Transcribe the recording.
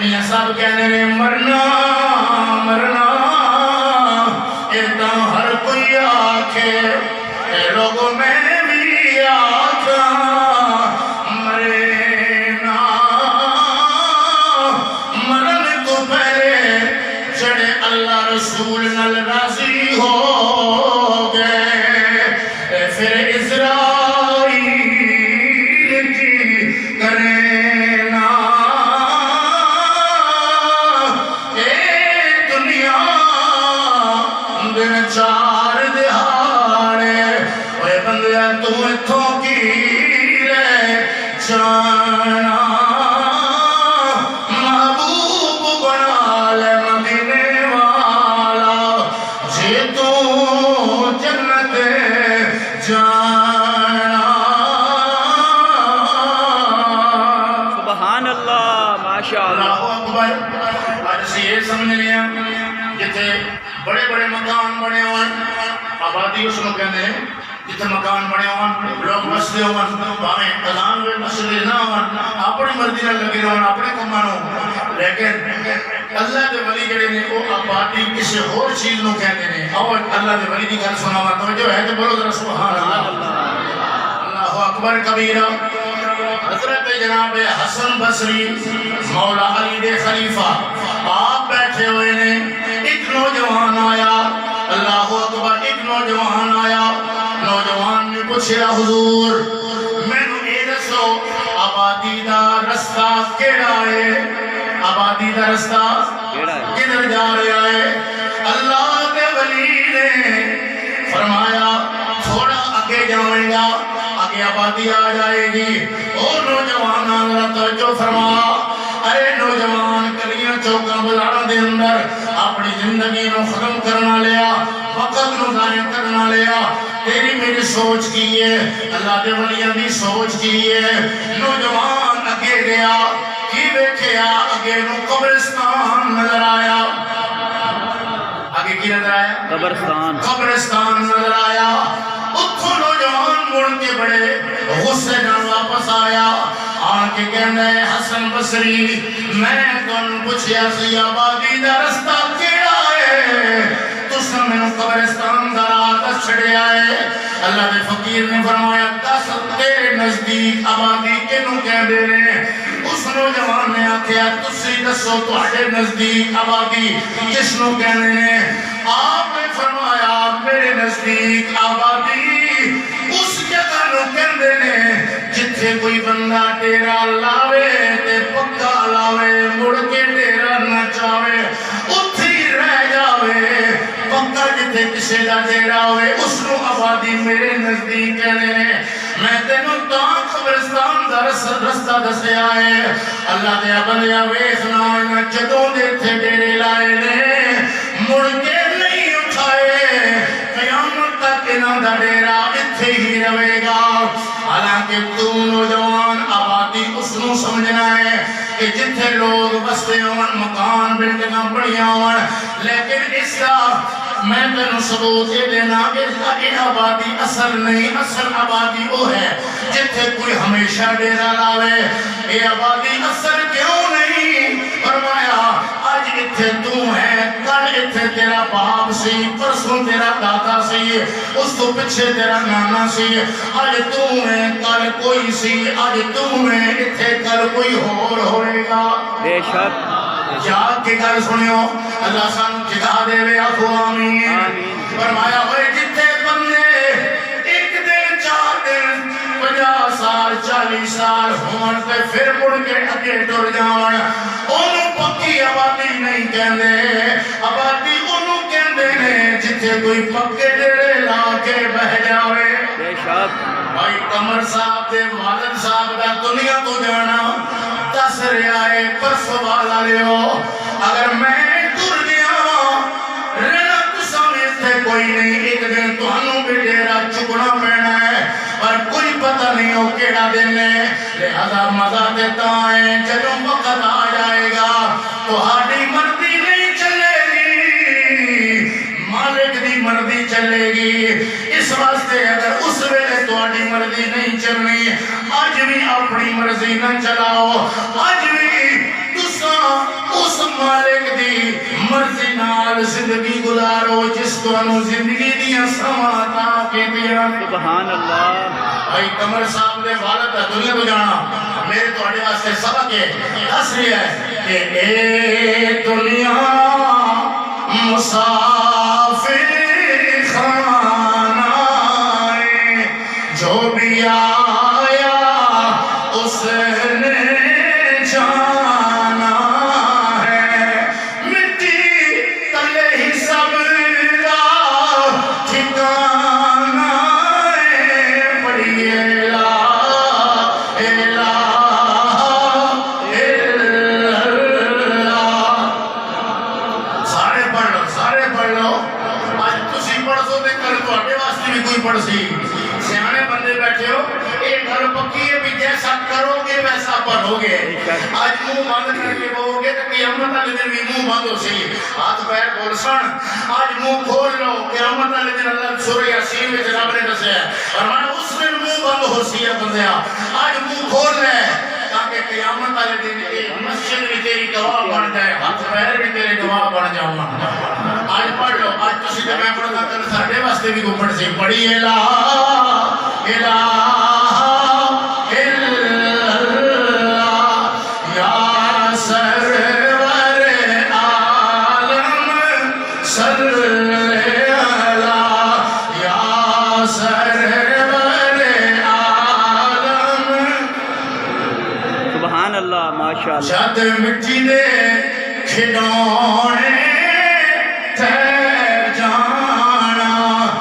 میاں صاحب کہنے رہے مرنا مرنا اتنا ہر کوئی آکھے اے لوگوں میں بھی آکھا مرنا مرن تو پہلے جڑے اللہ رسول نال راضی ہو گئے پھر اسرائیل کی کریں نا اے دنیا دن چار دہاڑے اوے بندیا تو اتھوں کی رہ جانا محبوب بنا لے مدینے والا جے تو جنت جانا سبحان اللہ ماشاءاللہ اللہ اکبر آج سے یہ سمجھ لیا جتے بڑے بڑے مکان بنے ہوئے آبادی اس میں کہنے ہیں جتے مکان بنے ہوئے لوگ مسئلے ہوئے باہیں اذان ہوئے مسئلے نہ ہوئے اپنی مرضی نہ لگے ہوئے اپنے کمانوں لیکن اللہ دے ولی جڑے نے وہ آبادی کسی اور چیز نو کہنے ہیں اور اللہ دے ولی دی گل سنا ہوا توجہ ہے تو بولو ذرا سبحان اللہ اللہ اکبر کبیرہ حضرت جناب حسن بصری مولا علی دے خلیفہ آپ بیٹھے ہوئے نے ایک نوجوان آیا اللہ اکبر ایک نوجوان آیا نوجوان نے پوچھا حضور میں نو اے دسو آبادی دا رستہ کیڑا ہے آبادی دا رستہ کدھر جا رہا ہے اللہ دے ولی نے فرمایا تھوڑا آگے جائیں گا آگے آبادی آ جائے گی اور نوجوان اللہ توجہ فرما ارے نوجوان گلیاں چوکاں بازاراں دے اندر اپنی زندگی نو ختم کرنا لیا وقت نو ضائع کرنا لیا تیری میری سوچ کی ہے اللہ دے ولیاں دی سوچ کی ہے نوجوان اگے گیا کی بیٹھیا اگے نو قبرستان نظر آیا آگے کی نظر آیا قبرستان نظر آیا اتھو نوجوان مڑ کے بڑے غصے نال واپس آیا آن کے کہنا ہے حسن بصری میں کون پوچھیا سی آبادی دا رستہ کیڑا ہے تساں مینوں قبرستان دا راہ دس چھڑیا ہے اللہ دے فقیر نے فرمایا دس تیرے نزدیک آبادی کینوں کہندے نے اس نوجوان نے آکھیا تسی دسو تہاڈے نزدیک آبادی کس نوں کہندے نے آپ نے فرمایا میرے نزدیک آبادی اس جگہ نو کہندے نے جتھے کوئی بندہ ڈیرا لاوے تے پکا لاوے مڑ کے ڈیرا نہ چاوے اتھی رہ جاوے پکا جتھے کسے دا ڈیرا ہوئے اس نو آبادی میرے نزدیک کہنے نے میں تینوں تاں قبرستان دا رستہ دسیا ہے اللہ دیا بندیا ویخنا جدوں دے تھے ڈیرے لائے نے مڑ کے نہیں اٹھائے قیامت تک انہاں دا ڈیرا اتھے ہی رہے گا حالانکہ تو نوجوان آبادی اس نو سمجھنا ہے کہ جتھے لوگ بستے ہون مکان بلڈنگاں بڑیاں ہون لیکن اس کا میں تینوں ثبوت یہ دینا کہ آبادی اصل نہیں اصل آبادی وہ ہے جتھے کوئی ہمیشہ ڈیرا لاوے یہ آبادی اصل کیوں نہیں فرمایا آج اتھے تو ہے کل اتھے تیرا باپ سی پرسوں تیرا دادا سی اس تو پچھے تیرا نانا سی آج تو ہے کل کوئی سی آج تو ہے اتھے کل کوئی اور ہوئے گا بے شک جاگ کے گل سنیو اللہ سانو جگہ دے وے آخو آمین فرمایا ہوئے جتھے بندے ایک دن 4 دن 50 سال 40 سال ہون تے پھر مڑ کے اگے ٹر جاون انہوں پکی آبادی نہیں کہندے آبادی انہوں کہندے نے جتھے کوئی پکے ڈیرے لا کے بہ جاوے بے شک بھائی قمر صاحب دے والد صاحب دا دنیا تو جانا دس رہا ہے پرسوں والا لیو اگر میں ٹر گیا رہنا تساں میں کوئی نہیں ایک دن تہانوں بھی ڈیرا چکنا پینا ہے اور کوئی پتہ نہیں ہو کیڑا دن ہے لہذا مزہ دیتا ہے جدوں وقت آ جائے گا تو ہاڑی مرضی نہیں چلے گی مالک دی مرضی چلے گی اس واسطے اگر اس ویلے تہاڈی مرضی نہیں چلنی آج بھی اپنی مرضی نہ چلاؤ آج بھی تساں مالک دی مرضی نال زندگی گزارو جس تانوں زندگی دیاں سماں عطا کیتیاں سبحان اللہ بھائی قمر صاحب دے والد دا دنیا تو جانا میرے تواڈے واسطے سبق ہے دس رہا ہے کہ اے دنیا مسافر خانہ ہے جو بھی آیا اس نے جانا ہے مٹی تلے ہی سب کا ٹھکانہ ہے پڑھیے لا الہ الا اللہ سارے پڑھ لو آج تسی پڑھ سو تے کل تواڈے واسطے بھی کوئی پڑھ سی سیانے بندے بیٹھے ہو ایک گھر پکی ہے بھی جیسا کرو گے ویسا پڑھو گے آج منہ بند کر کے بہو گے تو قیامت والے دن بھی منہ بند ہو سی ہاتھ پیر بول سن آج منہ کھول لو قیامت والے دن اللہ سورہ یاسین میں جناب نے دسیا ہے اور میں اس دن منہ بند ہو سی ہے بندیا آج منہ کھول لے تاکہ قیامت والے دن مسجد بھی تیری گواہ بن جائے ہاتھ پیر بھی تیرے گواہ بن جاؤں آج پڑھ لو آج تسی تے میں پڑھدا کل ساڈے واسطے بھی کوئی پڑھ سی پڑھیے لا الہ الا اللہ یا سرور عالم صلی اللہ یا سرور عالم سبحان اللہ ماشاء اللہ جد مٹی دے کھڈونے